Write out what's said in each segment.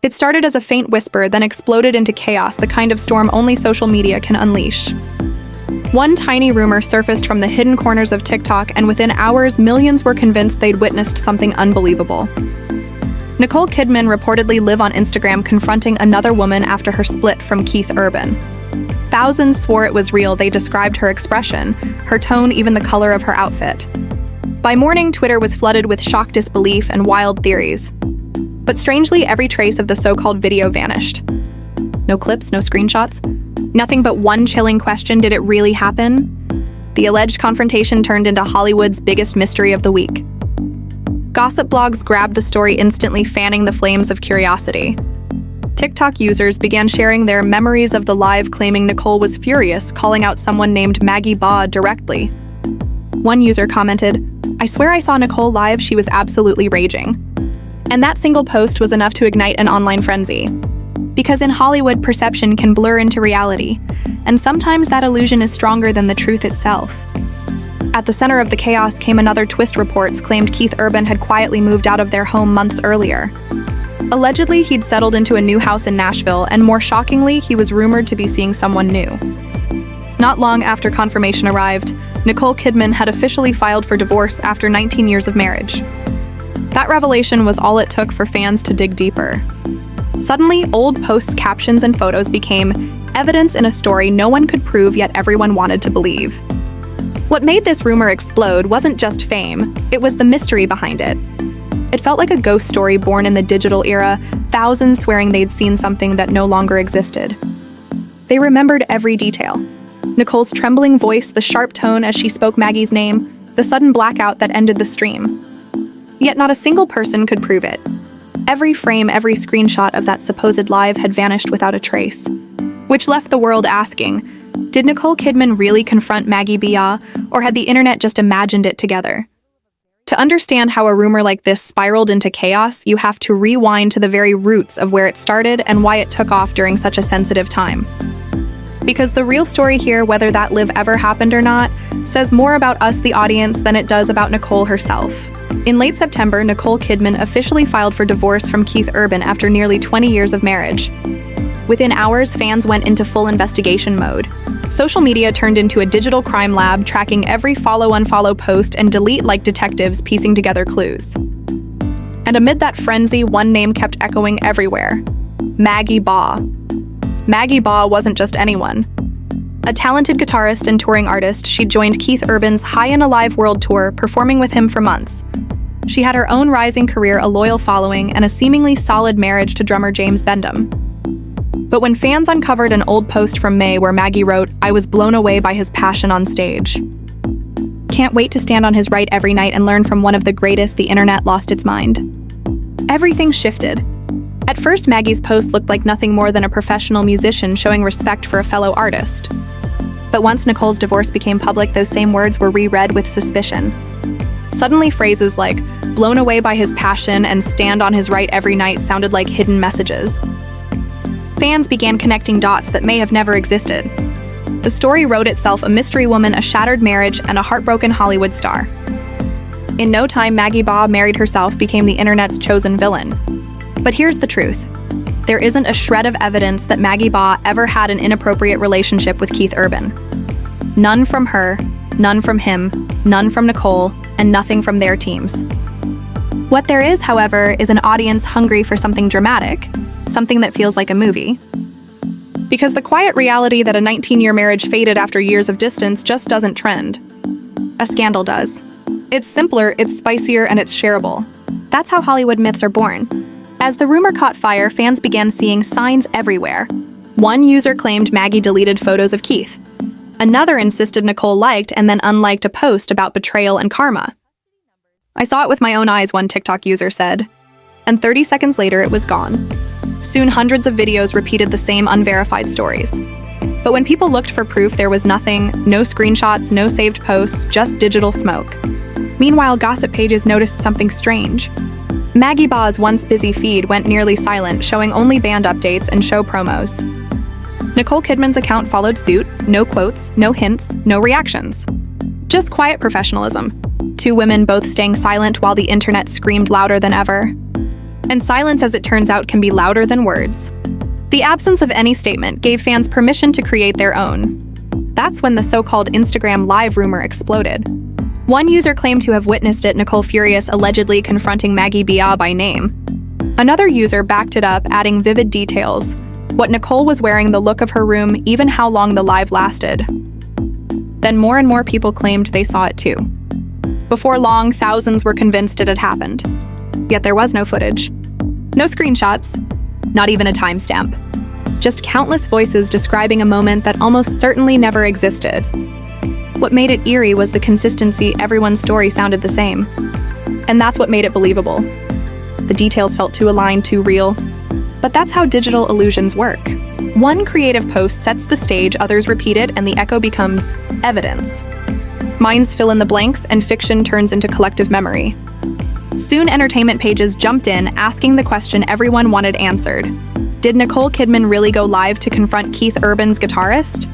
It started as a faint whisper, then exploded into chaos, the kind of storm only social media can unleash. One tiny rumor surfaced from the hidden corners of TikTok, and within hours, millions were convinced they'd witnessed something unbelievable. Nicole Kidman reportedly lived on Instagram confronting another woman after her split from Keith Urban. Thousands swore it was real. They described her expression, her tone, even the color of her outfit. By morning, Twitter was flooded with shocked disbelief and wild theories. But strangely, every trace of the so-called video vanished. No clips, no screenshots, nothing but one chilling question: did it really happen? The alleged confrontation turned into Hollywood's biggest mystery of the week. Gossip blogs grabbed the story instantly, fanning the flames of curiosity. TikTok users began sharing their memories of the live, claiming Nicole was furious, calling out someone named Maggie Baugh directly. One user commented, "I swear I saw Nicole live, she was absolutely raging." And that single post was enough to ignite an online frenzy. Because in Hollywood, perception can blur into reality, and sometimes that illusion is stronger than the truth itself. At the center of the chaos came another twist. Reports claimed Keith Urban had quietly moved out of their home months earlier. Allegedly, he'd settled into a new house in Nashville, and more shockingly, he was rumored to be seeing someone new. Not long after confirmation arrived, Nicole Kidman had officially filed for divorce after 19 years of marriage. That revelation was all it took for fans to dig deeper. Suddenly, old posts, captions, and photos became evidence in a story no one could prove, yet everyone wanted to believe. What made this rumor explode wasn't just fame, it was the mystery behind it. It felt like a ghost story born in the digital era, thousands swearing they'd seen something that no longer existed. They remembered every detail. Nicole's trembling voice, the sharp tone as she spoke Maggie's name, the sudden blackout that ended the stream. Yet not a single person could prove it. Every frame, every screenshot of that supposed live had vanished without a trace. Which left the world asking, did Nicole Kidman really confront Maggie Baugh, or had the internet just imagined it together? To understand how a rumor like this spiraled into chaos, you have to rewind to the very roots of where it started and why it took off during such a sensitive time. Because the real story here, whether that live ever happened or not, says more about us, the audience, than it does about Nicole herself. In late September, Nicole Kidman officially filed for divorce from Keith Urban after nearly 20 years of marriage. Within hours, fans went into full investigation mode. Social media turned into a digital crime lab, tracking every follow-unfollow post and delete like detectives, piecing together clues. And amid that frenzy, one name kept echoing everywhere: Maggie Baugh. Maggie Baugh wasn't just anyone. A talented guitarist and touring artist, she joined Keith Urban's High and Alive world tour, performing with him for months. She had her own rising career, a loyal following, and a seemingly solid marriage to drummer James Bendham. But when fans uncovered an old post from May where Maggie wrote, "I was blown away by his passion on stage. Can't wait to stand on his right every night and learn from one of the greatest," the internet lost its mind. Everything shifted. At first, Maggie's post looked like nothing more than a professional musician showing respect for a fellow artist. But once Nicole's divorce became public, those same words were reread with suspicion. Suddenly, phrases like "blown away by his passion" and "stand on his right every night" sounded like hidden messages. Fans began connecting dots that may have never existed. The story wrote itself: a mystery woman, a shattered marriage, and a heartbroken Hollywood star. In no time, Maggie Baugh married herself, became the internet's chosen villain. But here's the truth. There isn't a shred of evidence that Maggie Baugh ever had an inappropriate relationship with Keith Urban. None from her, none from him, none from Nicole, and nothing from their teams. What there is, however, is an audience hungry for something dramatic, something that feels like a movie. Because the quiet reality that a 19-year marriage faded after years of distance just doesn't trend. A scandal does. It's simpler, it's spicier, and it's shareable. That's how Hollywood myths are born. As the rumor caught fire, fans began seeing signs everywhere. One user claimed Maggie deleted photos of Keith. Another insisted Nicole liked and then unliked a post about betrayal and karma. "I saw it with my own eyes," one TikTok user said. And 30 seconds later, it was gone. Soon, hundreds of videos repeated the same unverified stories. But when people looked for proof, there was nothing: no screenshots, no saved posts, just digital smoke. Meanwhile, gossip pages noticed something strange. Maggie Baugh's once busy feed went nearly silent, showing only band updates and show promos. Nicole Kidman's account followed suit: no quotes, no hints, no reactions. Just quiet professionalism. Two women both staying silent while the internet screamed louder than ever. And silence, as it turns out, can be louder than words. The absence of any statement gave fans permission to create their own. That's when the so-called Instagram Live rumor exploded. One user claimed to have witnessed it, Nicole furious, allegedly confronting Maggie Bia by name. Another user backed it up, adding vivid details: what Nicole was wearing, the look of her room, even how long the live lasted. Then more and more people claimed they saw it too. Before long, thousands were convinced it had happened. Yet there was no footage. No screenshots. Not even a timestamp. Just countless voices describing a moment that almost certainly never existed. What made it eerie was the consistency. Everyone's story sounded the same. And that's what made it believable. The details felt too aligned, too real. But that's how digital illusions work. One creative post sets the stage, others repeat it, and the echo becomes evidence. Minds fill in the blanks, and fiction turns into collective memory. Soon, entertainment pages jumped in, asking the question everyone wanted answered. Did Nicole Kidman really go live to confront Keith Urban's guitarist?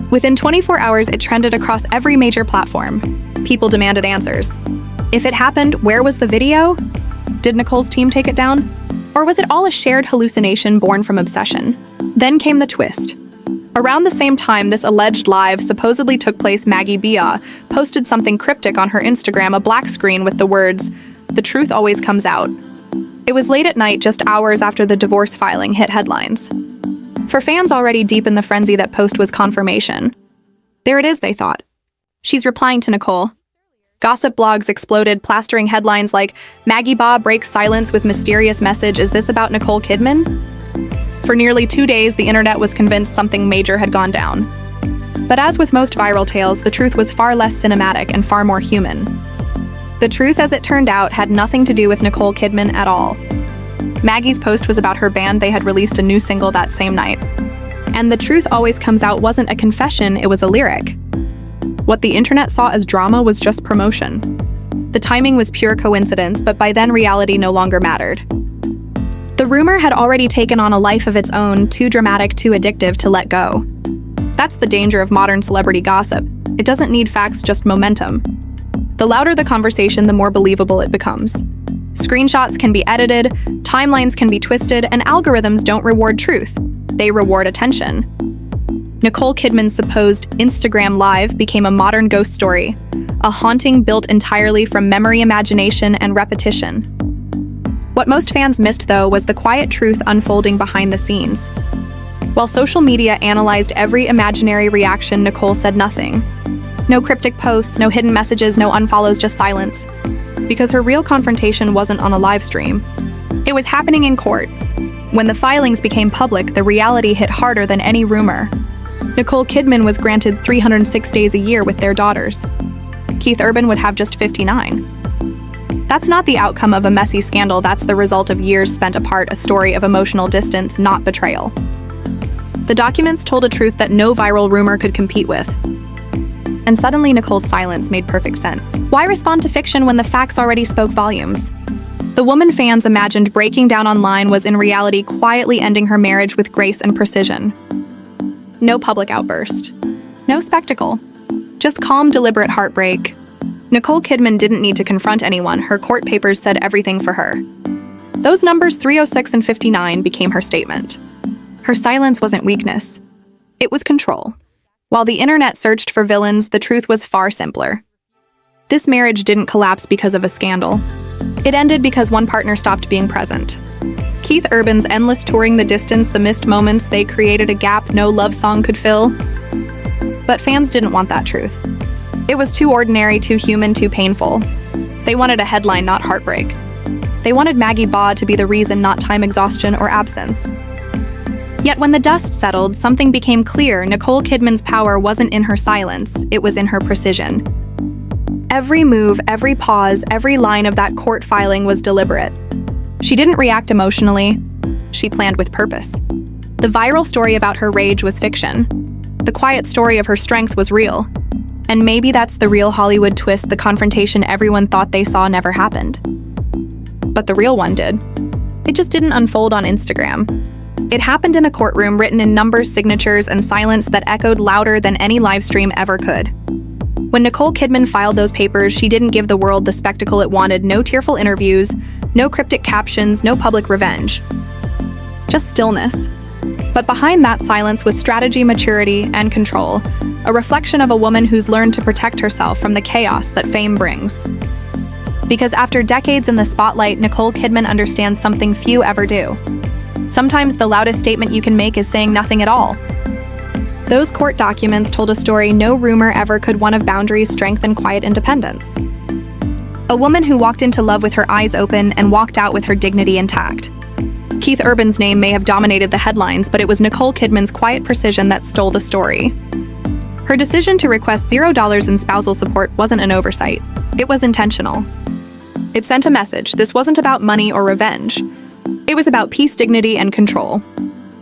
Within 24 hours, it trended across every major platform. People demanded answers. If it happened, where was the video? Did Nicole's team take it down? Or was it all a shared hallucination born from obsession? Then came the twist. Around the same time this alleged live supposedly took place, Maggie Bia posted something cryptic on her Instagram, a black screen with the words, "The truth always comes out." It was late at night, just hours after the divorce filing hit headlines. For fans already deep in the frenzy, that post was confirmation. There it is, they thought. She's replying to Nicole. Gossip blogs exploded, plastering headlines like, "Maggie Bia breaks silence with mysterious message. Is this about Nicole Kidman?" For nearly 2 days, the internet was convinced something major had gone down. But as with most viral tales, the truth was far less cinematic and far more human. The truth, as it turned out, had nothing to do with Nicole Kidman at all. Maggie's post was about her band. They had released a new single that same night. And "The truth always comes out" wasn't a confession, it was a lyric. What the internet saw as drama was just promotion. The timing was pure coincidence, but by then reality no longer mattered. The rumor had already taken on a life of its own, too dramatic, too addictive to let go. That's the danger of modern celebrity gossip. It doesn't need facts, just momentum. The louder the conversation, the more believable it becomes. Screenshots can be edited, timelines can be twisted, and algorithms don't reward truth. They reward attention. Nicole Kidman's supposed Instagram Live became a modern ghost story, a haunting built entirely from memory, imagination, and repetition. What most fans missed, though, was the quiet truth unfolding behind the scenes. While social media analyzed every imaginary reaction, Nicole said nothing. No cryptic posts, no hidden messages, no unfollows, just silence. Because her real confrontation wasn't on a live stream. It was happening in court. When the filings became public, the reality hit harder than any rumor. Nicole Kidman was granted 306 days a year with their daughters. Keith Urban would have just 59. That's not the outcome of a messy scandal, that's the result of years spent apart, a story of emotional distance, not betrayal. The documents told a truth that no viral rumor could compete with. And suddenly Nicole's silence made perfect sense. Why respond to fiction when the facts already spoke volumes? The woman fans imagined breaking down online was in reality quietly ending her marriage with grace and precision. No public outburst. No spectacle. Just calm, deliberate heartbreak. Nicole Kidman didn't need to confront anyone. Her court papers said everything for her. Those numbers, 306 and 59, became her statement. Her silence wasn't weakness. It was control. While the internet searched for villains, the truth was far simpler. This marriage didn't collapse because of a scandal. It ended because one partner stopped being present. Keith Urban's endless touring the distance, the missed moments, they created a gap no love song could fill. But fans didn't want that truth. It was too ordinary, too human, too painful. They wanted a headline, not heartbreak. They wanted Maggie Bia to be the reason, not time exhaustion or absence. Yet when the dust settled, something became clear. Nicole Kidman's power wasn't in her silence, it was in her precision. Every move, every pause, every line of that court filing was deliberate. She didn't react emotionally, she planned with purpose. The viral story about her rage was fiction. The quiet story of her strength was real. And maybe that's the real Hollywood twist, the confrontation everyone thought they saw never happened. But the real one did. It just didn't unfold on Instagram. It happened in a courtroom, written in numbers, signatures, and silence that echoed louder than any live stream ever could. When Nicole Kidman filed those papers, she didn't give the world the spectacle it wanted. No tearful interviews, No cryptic captions, no public revenge. Just stillness. But behind that silence was strategy, maturity, and control, a reflection of a woman who's learned to protect herself from the chaos that fame brings. Because after decades in the spotlight, Nicole Kidman understands something few ever do. Sometimes the loudest statement you can make is saying nothing at all. Those court documents told a story no rumor ever could, one of boundaries, strength, and quiet independence. A woman who walked into love with her eyes open and walked out with her dignity intact. Keith Urban's name may have dominated the headlines, but it was Nicole Kidman's quiet precision that stole the story. Her decision to request $0 in spousal support wasn't an oversight. It was intentional. It sent a message. This wasn't about money or revenge. It was about peace, dignity, and control.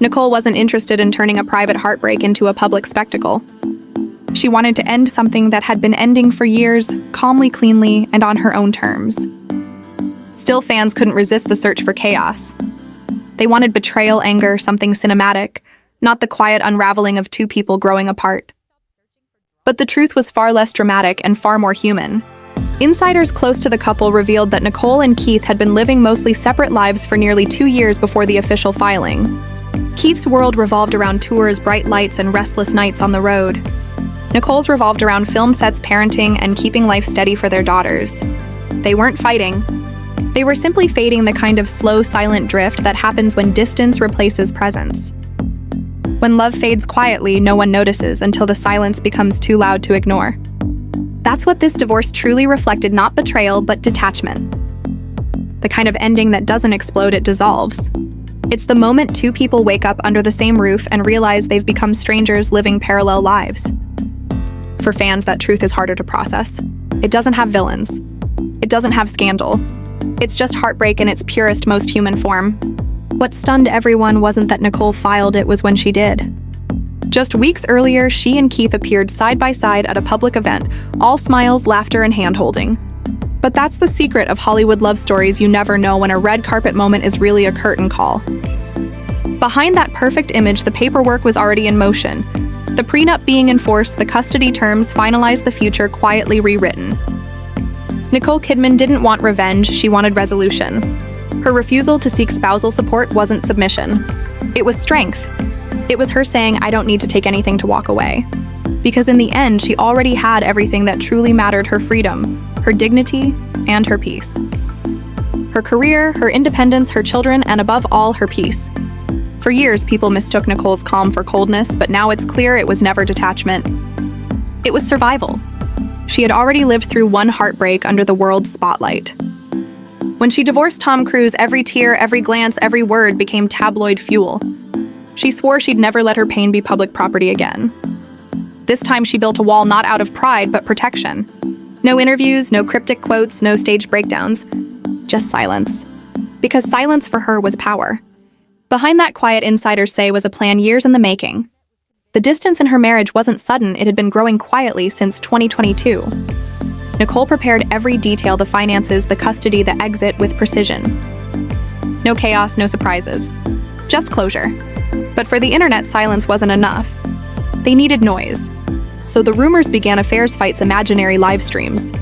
Nicole wasn't interested in turning a private heartbreak into a public spectacle. She wanted to end something that had been ending for years, calmly, cleanly, and on her own terms. Still, fans couldn't resist the search for chaos. They wanted betrayal, anger, something cinematic, not the quiet unraveling of two people growing apart. But the truth was far less dramatic and far more human. Insiders close to the couple revealed that Nicole and Keith had been living mostly separate lives for nearly 2 years before the official filing. Keith's world revolved around tours, bright lights, and restless nights on the road. Nicole's revolved around film sets, parenting, and keeping life steady for their daughters. They weren't fighting. They were simply fading, the kind of slow, silent drift that happens when distance replaces presence. When love fades quietly, no one notices until the silence becomes too loud to ignore. That's what this divorce truly reflected, not betrayal, but detachment. The kind of ending that doesn't explode, it dissolves. It's the moment two people wake up under the same roof and realize they've become strangers living parallel lives. For fans, that truth is harder to process. It doesn't have villains. It doesn't have scandal. It's just heartbreak in its purest, most human form. What stunned everyone wasn't that Nicole filed, it was when she did. Just weeks earlier, she and Keith appeared side by side at a public event, all smiles, laughter, and hand-holding. But that's the secret of Hollywood love stories. You never know when a red carpet moment is really a curtain call. Behind that perfect image, the paperwork was already in motion. The prenup being enforced, the custody terms finalized, the future quietly rewritten. Nicole Kidman didn't want revenge, she wanted resolution. Her refusal to seek spousal support wasn't submission. It was strength. It was her saying, I don't need to take anything to walk away. Because in the end, she already had everything that truly mattered: her freedom, her dignity, and her peace. Her career, her independence, her children, and above all, her peace. For years, people mistook Nicole's calm for coldness, but now it's clear it was never detachment. It was survival. She had already lived through one heartbreak under the world's spotlight. When she divorced Tom Cruise, every tear, every glance, every word became tabloid fuel. She swore she'd never let her pain be public property again. This time she built a wall, not out of pride, but protection. No interviews, no cryptic quotes, no staged breakdowns. Just silence. Because silence for her was power. Behind that quiet, insiders say, was a plan years in the making. The distance in her marriage wasn't sudden, it had been growing quietly since 2022. Nicole prepared every detail: the finances, the custody, the exit, with precision. No chaos, no surprises. Just closure. But for the internet, silence wasn't enough. They needed noise. So the rumors began: affairs, fights, imaginary live streams.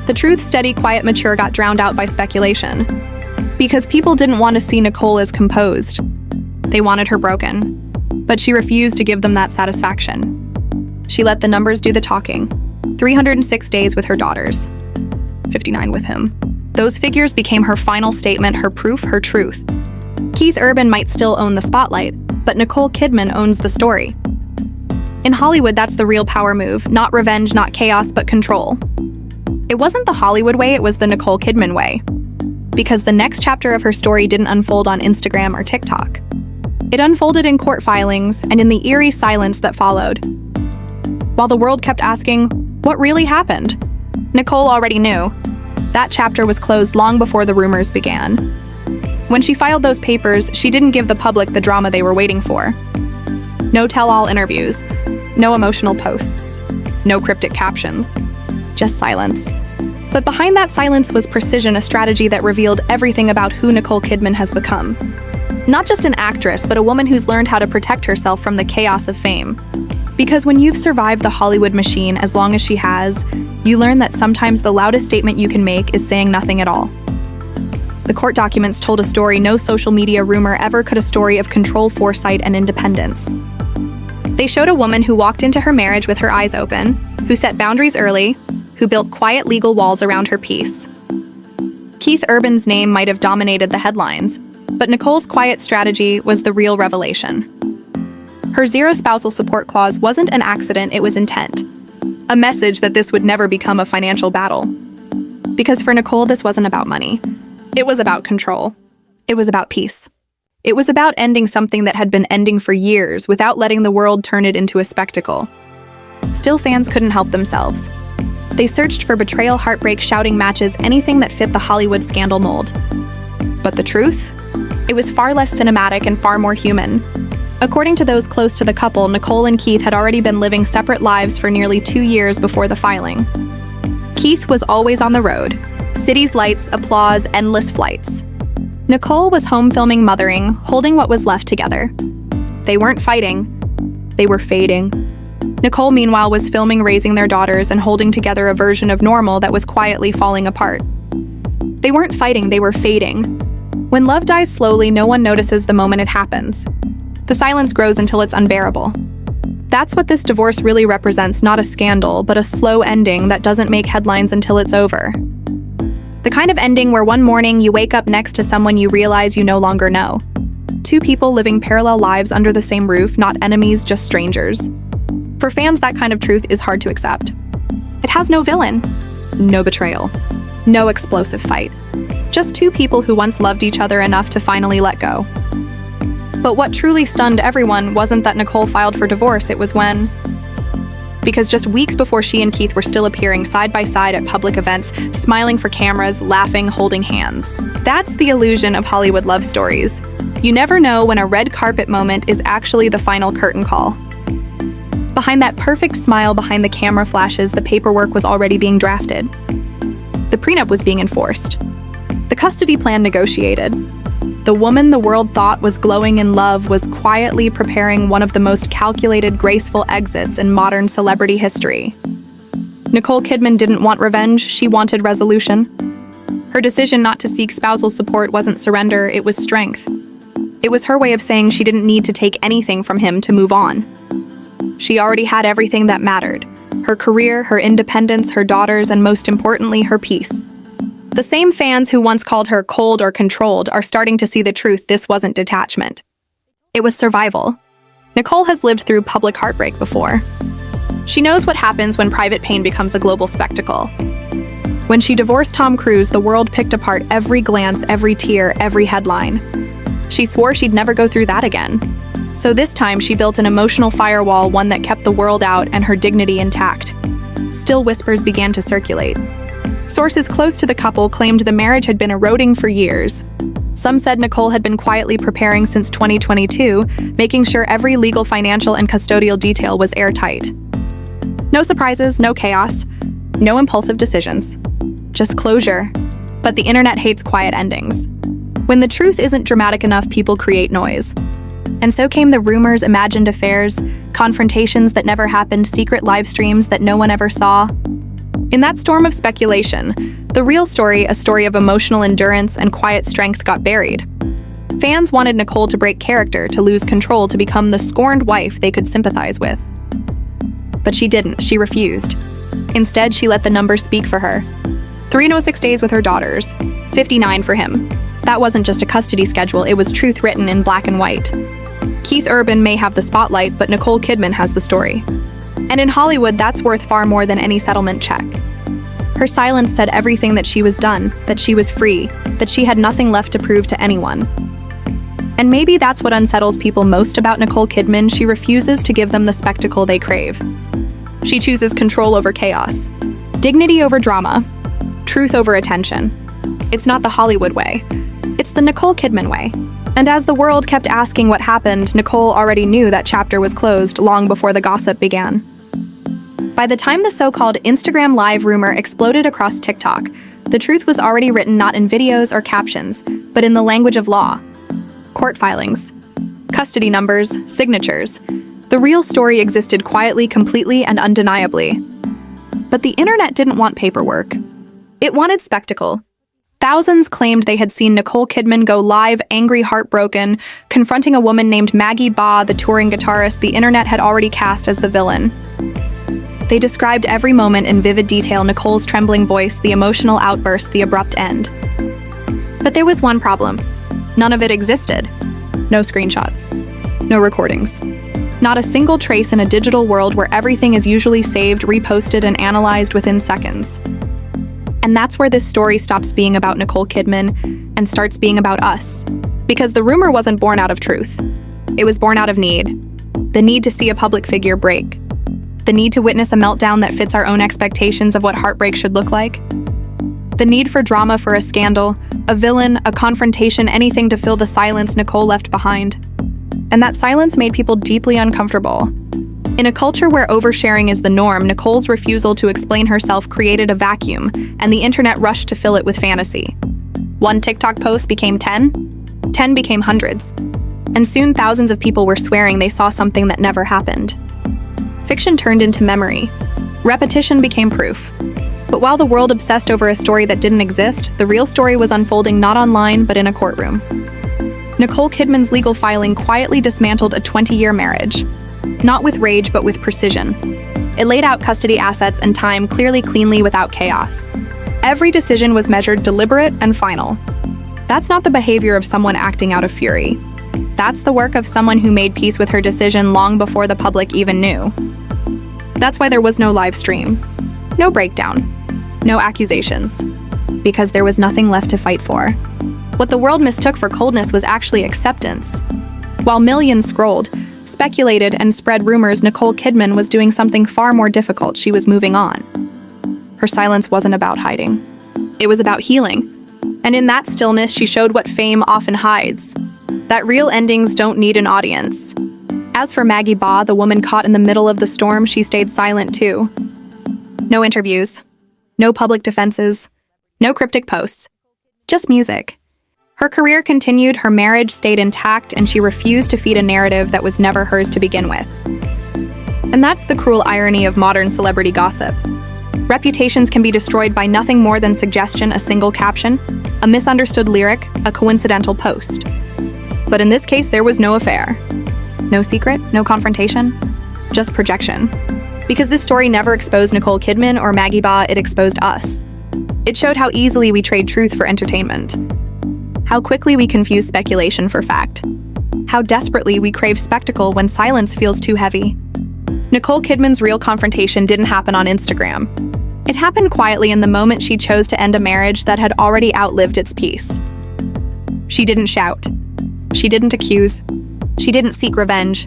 The truth, steady, quiet, mature, got drowned out by speculation. Because people didn't want to see Nicole as composed. They wanted her broken. But she refused to give them that satisfaction. She let the numbers do the talking. 306 days with her daughters. 59 with him. Those figures became her final statement, her proof, her truth. Keith Urban might still own the spotlight, but Nicole Kidman owns the story. In Hollywood, that's the real power move. Not revenge, not chaos, but control. It wasn't the Hollywood way, it was the Nicole Kidman way. Because the next chapter of her story didn't unfold on Instagram or TikTok. It unfolded in court filings and in the eerie silence that followed. While the world kept asking, what really happened? Nicole already knew. That chapter was closed long before the rumors began. When she filed those papers, she didn't give the public the drama they were waiting for. No tell-all interviews, no emotional posts, no cryptic captions, just silence. But behind that silence was precision, a strategy that revealed everything about who Nicole Kidman has become. Not just an actress, but a woman who's learned how to protect herself from the chaos of fame. Because when you've survived the Hollywood machine as long as she has, you learn that sometimes the loudest statement you can make is saying nothing at all. The court documents told a story no social media rumor ever could, a story of control, foresight, and independence. They showed a woman who walked into her marriage with her eyes open, who set boundaries early, who built quiet legal walls around her peace. Keith Urban's name might have dominated the headlines, but Nicole's quiet strategy was the real revelation. Her zero spousal support clause wasn't an accident, it was intent. A message that this would never become a financial battle. Because for Nicole, this wasn't about money. It was about control. It was about peace. It was about ending something that had been ending for years without letting the world turn it into a spectacle. Still, fans couldn't help themselves. They searched for betrayal, heartbreak, shouting matches, anything that fit the Hollywood scandal mold. But the truth? It was far less cinematic and far more human. According to those close to the couple, Nicole and Keith had already been living separate lives for nearly 2 years before the filing. Keith was always on the road. Cities, lights, applause, endless flights. Nicole was home filming, mothering, holding what was left together. They weren't fighting. They were fading. Nicole, meanwhile, was filming, raising their daughters, and holding together a version of normal that was quietly falling apart. They weren't fighting, they were fading. When love dies slowly, no one notices the moment it happens. The silence grows until it's unbearable. That's what this divorce really represents, not a scandal, but a slow ending that doesn't make headlines until it's over. The kind of ending where one morning you wake up next to someone you realize you no longer know. 2 people living parallel lives under the same roof, not enemies, just strangers. For fans, that kind of truth is hard to accept. It has no villain, no betrayal, no explosive fight. Just 2 people who once loved each other enough to finally let go. But what truly stunned everyone wasn't that Nicole filed for divorce, it was when... Because just weeks before she and Keith were still appearing side by side at public events, smiling for cameras, laughing, holding hands. That's the illusion of Hollywood love stories. You never know when a red carpet moment is actually the final curtain call. Behind that perfect smile, behind the camera flashes, the paperwork was already being drafted. The prenup was being enforced. The custody plan negotiated. The woman the world thought was glowing in love was quietly preparing one of the most calculated, graceful exits in modern celebrity history. Nicole Kidman didn't want revenge, she wanted resolution. Her decision not to seek spousal support wasn't surrender, it was strength. It was her way of saying she didn't need to take anything from him to move on. She already had everything that mattered: her career, her independence, her daughters, and most importantly, her peace. The same fans who once called her cold or controlled are starting to see the truth. This wasn't detachment. It was survival. Nicole has lived through public heartbreak before. She knows what happens when private pain becomes a global spectacle. When she divorced Tom Cruise, the world picked apart every glance, every tear, every headline. She swore she'd never go through that again. So this time she built an emotional firewall, one that kept the world out and her dignity intact. Still, whispers began to circulate. Sources close to the couple claimed the marriage had been eroding for years. Some said Nicole had been quietly preparing since 2022, making sure every legal, financial, and custodial detail was airtight. No surprises, no chaos, no impulsive decisions. Just closure. But the internet hates quiet endings. When the truth isn't dramatic enough, people create noise. And so came the rumors, imagined affairs, confrontations that never happened, secret live streams that no one ever saw. In that storm of speculation, the real story, a story of emotional endurance and quiet strength, got buried. Fans wanted Nicole to break character, to lose control, to become the scorned wife they could sympathize with. But she didn't. She refused. Instead, she let the numbers speak for her. 306 days with her daughters, 59 for him. That wasn't just a custody schedule, it was truth written in black and white. Keith Urban may have the spotlight, but Nicole Kidman has the story. And in Hollywood, that's worth far more than any settlement check. Her silence said everything: that she was done, that she was free, that she had nothing left to prove to anyone. And maybe that's what unsettles people most about Nicole Kidman. She refuses to give them the spectacle they crave. She chooses control over chaos, dignity over drama, truth over attention. It's not the Hollywood way. It's the Nicole Kidman way. And as the world kept asking what happened, Nicole already knew that chapter was closed long before the gossip began. By the time the so-called Instagram Live rumor exploded across TikTok, the truth was already written not in videos or captions, but in the language of law. Court filings, custody numbers, signatures. The real story existed quietly, completely, and undeniably. But the internet didn't want paperwork. It wanted spectacle. Thousands claimed they had seen Nicole Kidman go live, angry, heartbroken, confronting a woman named Maggie Ba, the touring guitarist the internet had already cast as the villain. They described every moment in vivid detail: Nicole's trembling voice, the emotional outburst, the abrupt end. But there was one problem. None of it existed. No screenshots. No recordings. Not a single trace in a digital world where everything is usually saved, reposted, and analyzed within seconds. And that's where this story stops being about Nicole Kidman and starts being about us. Because the rumor wasn't born out of truth. It was born out of need. The need to see a public figure break. The need to witness a meltdown that fits our own expectations of what heartbreak should look like. The need for drama, for a scandal, a villain, a confrontation, anything to fill the silence Nicole left behind. And that silence made people deeply uncomfortable. In a culture where oversharing is the norm, Nicole's refusal to explain herself created a vacuum, and the internet rushed to fill it with fantasy. One TikTok post became 10, 10 became hundreds, and soon thousands of people were swearing they saw something that never happened. Fiction turned into memory. Repetition became proof. But while the world obsessed over a story that didn't exist, the real story was unfolding not online, but in a courtroom. Nicole Kidman's legal filing quietly dismantled a 20-year marriage. Not with rage, but with precision. It laid out custody assets and time clearly, cleanly, without chaos. Every decision was measured, deliberate, and final. That's not the behavior of someone acting out of fury. That's the work of someone who made peace with her decision long before the public even knew. That's why there was no live stream, no breakdown, no accusations, because there was nothing left to fight for. What the world mistook for coldness was actually acceptance. While millions scrolled, speculated, and spread rumors, Nicole Kidman was doing something far more difficult. She was moving on. Her silence wasn't about hiding. It was about healing. And in that stillness, she showed what fame often hides. That real endings don't need an audience. As for Maggie Ba, the woman caught in the middle of the storm, she stayed silent too. No interviews. No public defenses. No cryptic posts. Just music. Her career continued, her marriage stayed intact, and she refused to feed a narrative that was never hers to begin with. And that's the cruel irony of modern celebrity gossip. Reputations can be destroyed by nothing more than suggestion, a single caption, a misunderstood lyric, a coincidental post. But in this case, there was no affair. No secret, no confrontation, just projection. Because this story never exposed Nicole Kidman or Maggie Ba, it exposed us. It showed how easily we trade truth for entertainment. How quickly we confuse speculation for fact. How desperately we crave spectacle when silence feels too heavy. Nicole Kidman's real confrontation didn't happen on Instagram. It happened quietly in the moment she chose to end a marriage that had already outlived its peace. She didn't shout. She didn't accuse. She didn't seek revenge.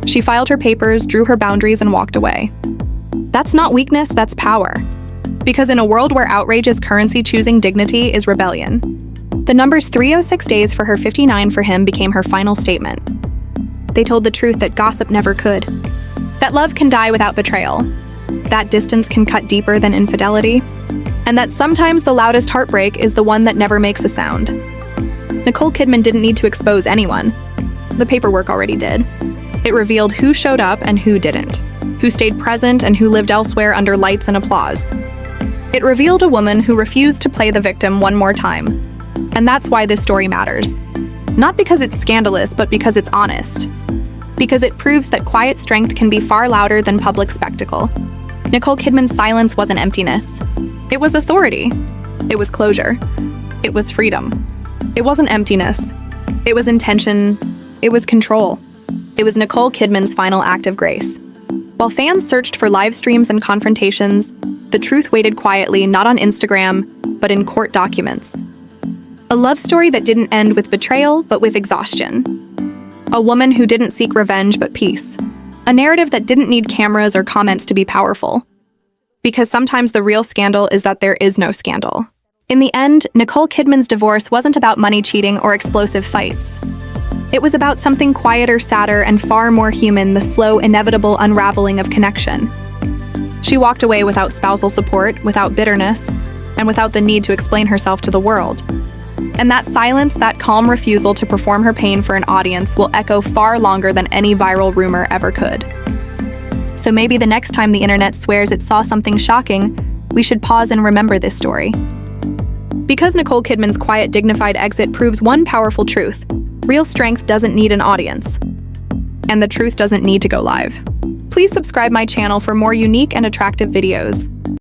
She filed her papers, drew her boundaries, and walked away. That's not weakness, that's power. Because in a world where outrage is currency, choosing dignity is rebellion. The numbers 306 days for her, 59 for him became her final statement. They told the truth that gossip never could. That love can die without betrayal. That distance can cut deeper than infidelity. And that sometimes the loudest heartbreak is the one that never makes a sound. Nicole Kidman didn't need to expose anyone. The paperwork already did. It revealed who showed up and who didn't, who stayed present and who lived elsewhere under lights and applause. It revealed a woman who refused to play the victim one more time. And that's why this story matters. Not because it's scandalous, but because it's honest. Because it proves that quiet strength can be far louder than public spectacle. Nicole Kidman's silence wasn't emptiness. It was authority. It was closure. It was freedom. It wasn't emptiness. It was intention. It was control. It was Nicole Kidman's final act of grace. While fans searched for live streams and confrontations, the truth waited quietly, not on Instagram, but in court documents. A love story that didn't end with betrayal, but with exhaustion. A woman who didn't seek revenge, but peace. A narrative that didn't need cameras or comments to be powerful. Because sometimes the real scandal is that there is no scandal. In the end, Nicole Kidman's divorce wasn't about money, cheating, or explosive fights. It was about something quieter, sadder, and far more human, the slow, inevitable unraveling of connection. She walked away without spousal support, without bitterness, and without the need to explain herself to the world. And that silence, that calm refusal to perform her pain for an audience will echo far longer than any viral rumor ever could. So maybe the next time the internet swears it saw something shocking, we should pause and remember this story. Because Nicole Kidman's quiet, dignified exit proves one powerful truth: real strength doesn't need an audience. And the truth doesn't need to go live. Please subscribe my channel for more unique and attractive videos.